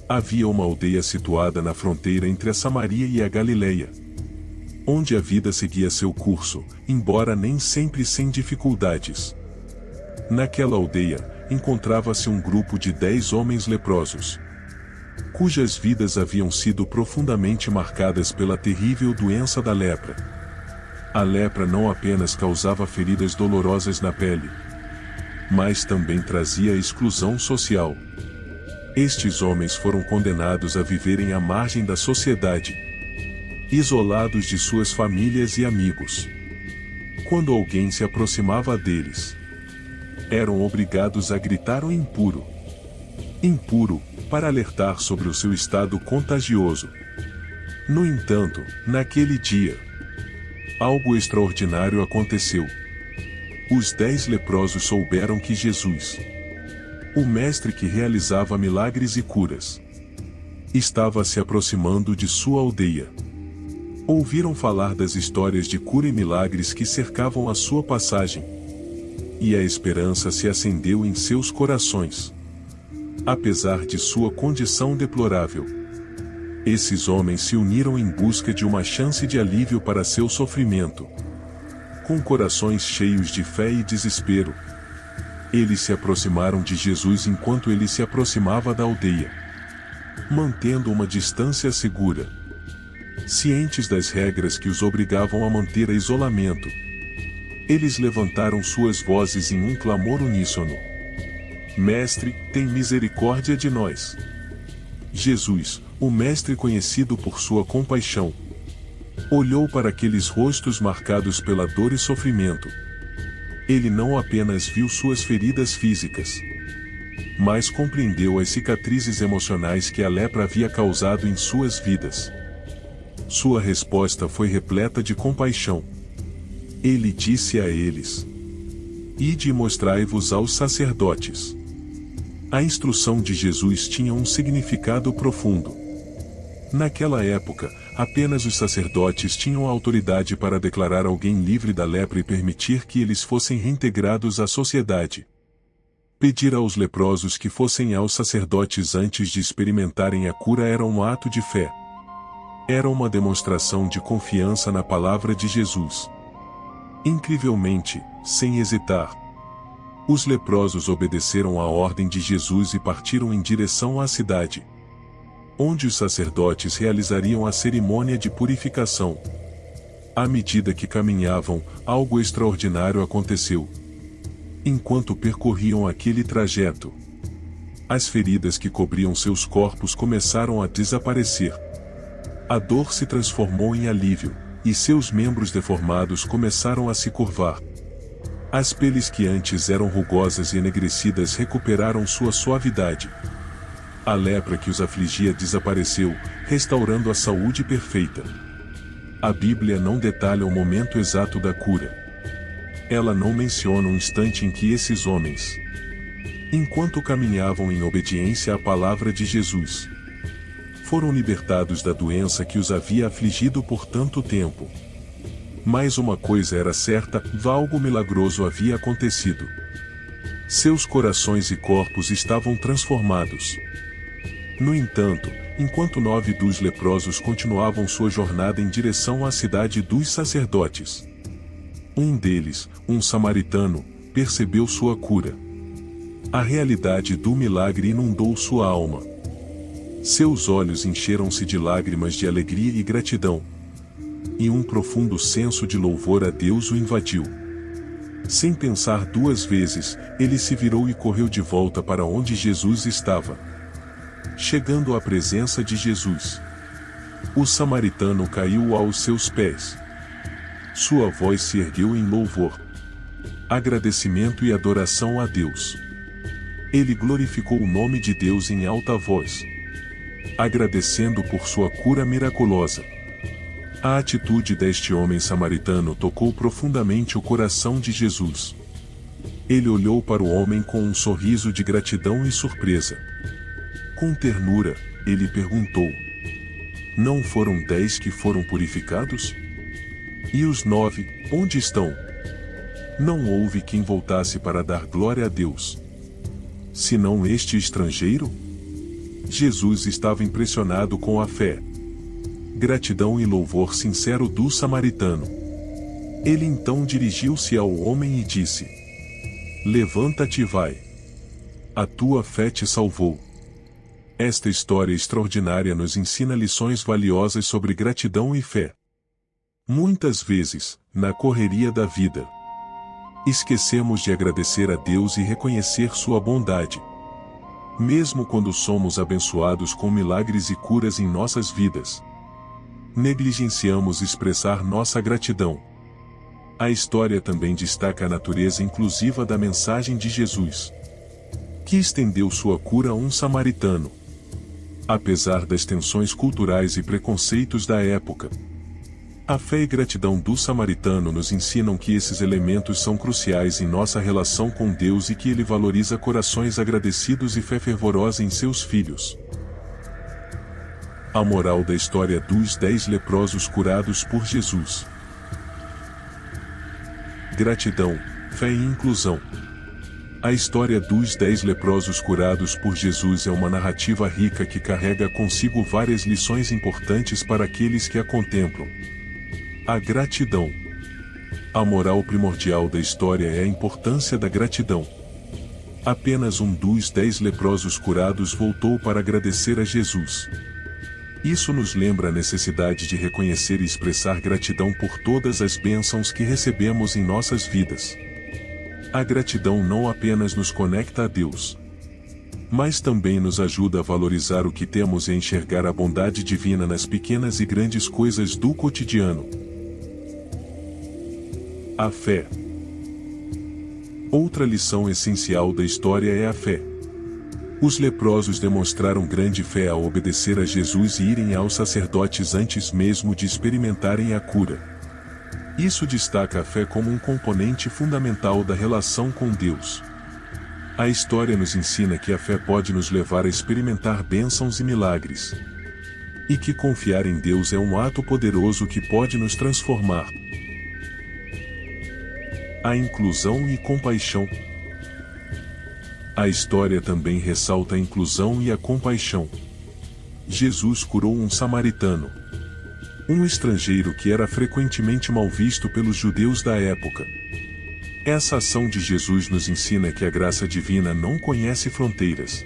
Havia uma aldeia situada na fronteira entre a Samaria e a Galileia, onde a vida seguia seu curso, embora nem sempre sem dificuldades. Naquela aldeia, encontrava-se um grupo de 10 homens leprosos, cujas vidas haviam sido profundamente marcadas pela terrível doença da lepra. A lepra não apenas causava feridas dolorosas na pele, mas também trazia exclusão social. Estes homens foram condenados a viverem à margem da sociedade, isolados de suas famílias e amigos. Quando alguém se aproximava deles, eram obrigados a gritar o impuro. Impuro, para alertar sobre o seu estado contagioso. No entanto, naquele dia, algo extraordinário aconteceu. Os 10 leprosos souberam que Jesus, o mestre que realizava milagres e curas, estava se aproximando de sua aldeia. Ouviram falar das histórias de cura e milagres que cercavam a sua passagem, e a esperança se acendeu em seus corações. Apesar de sua condição deplorável, esses homens se uniram em busca de uma chance de alívio para seu sofrimento. Com corações cheios de fé e desespero, eles se aproximaram de Jesus enquanto ele se aproximava da aldeia, mantendo uma distância segura. Cientes das regras que os obrigavam a manter isolamento, eles levantaram suas vozes em um clamor uníssono: Mestre, tem misericórdia de nós. Jesus, o Mestre conhecido por sua compaixão, olhou para aqueles rostos marcados pela dor e sofrimento. Ele não apenas viu suas feridas físicas, mas compreendeu as cicatrizes emocionais que a lepra havia causado em suas vidas. Sua resposta foi repleta de compaixão. Ele disse a eles: Ide e mostrai-vos aos sacerdotes. A instrução de Jesus tinha um significado profundo. Naquela época, apenas os sacerdotes tinham a autoridade para declarar alguém livre da lepra e permitir que eles fossem reintegrados à sociedade. Pedir aos leprosos que fossem aos sacerdotes antes de experimentarem a cura era um ato de fé. Era uma demonstração de confiança na palavra de Jesus. Incrivelmente, sem hesitar, os leprosos obedeceram à ordem de Jesus e partiram em direção à cidade, onde os sacerdotes realizariam a cerimônia de purificação. À medida que caminhavam, algo extraordinário aconteceu. Enquanto percorriam aquele trajeto, as feridas que cobriam seus corpos começaram a desaparecer. A dor se transformou em alívio, e seus membros deformados começaram a se curvar. As peles que antes eram rugosas e enegrecidas recuperaram sua suavidade. A lepra que os afligia desapareceu, restaurando a saúde perfeita. A Bíblia não detalha o momento exato da cura. Ela não menciona o instante em que esses homens, enquanto caminhavam em obediência à palavra de Jesus, foram libertados da doença que os havia afligido por tanto tempo. Mas uma coisa era certa: algo milagroso havia acontecido. Seus corações e corpos estavam transformados. No entanto, enquanto 9 dos leprosos continuavam sua jornada em direção à cidade dos sacerdotes, um deles, um samaritano, percebeu sua cura. A realidade do milagre inundou sua alma. Seus olhos encheram-se de lágrimas de alegria e gratidão, e um profundo senso de louvor a Deus o invadiu. Sem pensar 2 vezes, ele se virou e correu de volta para onde Jesus estava. Chegando à presença de Jesus, o samaritano caiu aos seus pés. Sua voz se ergueu em louvor, agradecimento e adoração a Deus. Ele glorificou o nome de Deus em alta voz, agradecendo por sua cura miraculosa. A atitude deste homem samaritano tocou profundamente o coração de Jesus. Ele olhou para o homem com um sorriso de gratidão e surpresa. Com ternura, ele perguntou: Não foram 10 que foram purificados? E os 9, onde estão? Não houve quem voltasse para dar glória a Deus, senão este estrangeiro? Jesus estava impressionado com a fé, gratidão e louvor sincero do samaritano. Ele então dirigiu-se ao homem e disse: Levanta-te e vai. A tua fé te salvou. Esta história extraordinária nos ensina lições valiosas sobre gratidão e fé. Muitas vezes, na correria da vida, esquecemos de agradecer a Deus e reconhecer sua bondade. Mesmo quando somos abençoados com milagres e curas em nossas vidas, negligenciamos expressar nossa gratidão. A história também destaca a natureza inclusiva da mensagem de Jesus, que estendeu sua cura a um samaritano. Apesar das tensões culturais e preconceitos da época, a fé e gratidão do samaritano nos ensinam que esses elementos são cruciais em nossa relação com Deus e que Ele valoriza corações agradecidos e fé fervorosa em seus filhos. A moral da história dos 10 leprosos curados por Jesus. Gratidão, fé e inclusão. A história dos 10 leprosos curados por Jesus é uma narrativa rica que carrega consigo várias lições importantes para aqueles que a contemplam. A gratidão. A moral primordial da história é a importância da gratidão. Apenas um dos 10 leprosos curados voltou para agradecer a Jesus. Isso nos lembra a necessidade de reconhecer e expressar gratidão por todas as bênçãos que recebemos em nossas vidas. A gratidão não apenas nos conecta a Deus, mas também nos ajuda a valorizar o que temos e a enxergar a bondade divina nas pequenas e grandes coisas do cotidiano. A fé. Outra lição essencial da história é a fé. Os leprosos demonstraram grande fé ao obedecer a Jesus e irem aos sacerdotes antes mesmo de experimentarem a cura. Isso destaca a fé como um componente fundamental da relação com Deus. A história nos ensina que a fé pode nos levar a experimentar bênçãos e milagres, e que confiar em Deus é um ato poderoso que pode nos transformar. A inclusão e compaixão. A história também ressalta a inclusão e a compaixão. Jesus curou um samaritano, um estrangeiro que era frequentemente mal visto pelos judeus da época. Essa ação de Jesus nos ensina que a graça divina não conhece fronteiras,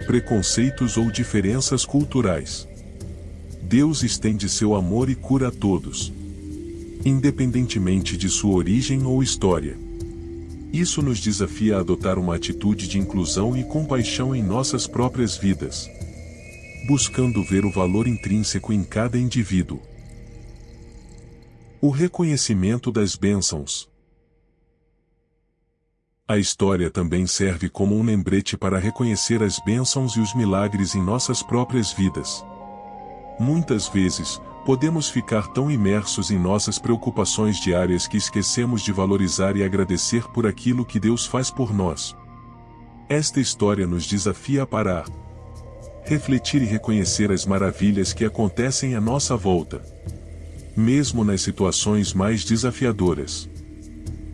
preconceitos ou diferenças culturais. Deus estende seu amor e cura a todos, independentemente de sua origem ou história. Isso nos desafia a adotar uma atitude de inclusão e compaixão em nossas próprias vidas, buscando ver o valor intrínseco em cada indivíduo. O reconhecimento das bênçãos. A história também serve como um lembrete para reconhecer as bênçãos e os milagres em nossas próprias vidas. Muitas vezes, podemos ficar tão imersos em nossas preocupações diárias que esquecemos de valorizar e agradecer por aquilo que Deus faz por nós. Esta história nos desafia a parar, refletir e reconhecer as maravilhas que acontecem à nossa volta, mesmo nas situações mais desafiadoras.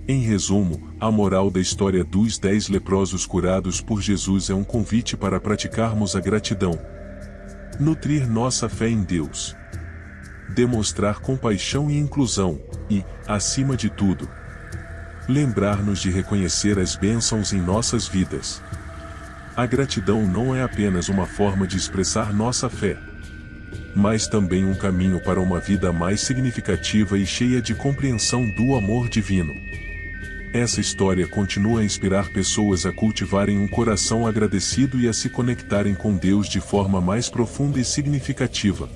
Em resumo, a moral da história dos 10 leprosos curados por Jesus é um convite para praticarmos a gratidão, nutrir nossa fé em Deus, demonstrar compaixão e inclusão, e, acima de tudo, lembrar-nos de reconhecer as bênçãos em nossas vidas. A gratidão não é apenas uma forma de expressar nossa fé, mas também um caminho para uma vida mais significativa e cheia de compreensão do amor divino. Essa história continua a inspirar pessoas a cultivarem um coração agradecido e a se conectarem com Deus de forma mais profunda e significativa.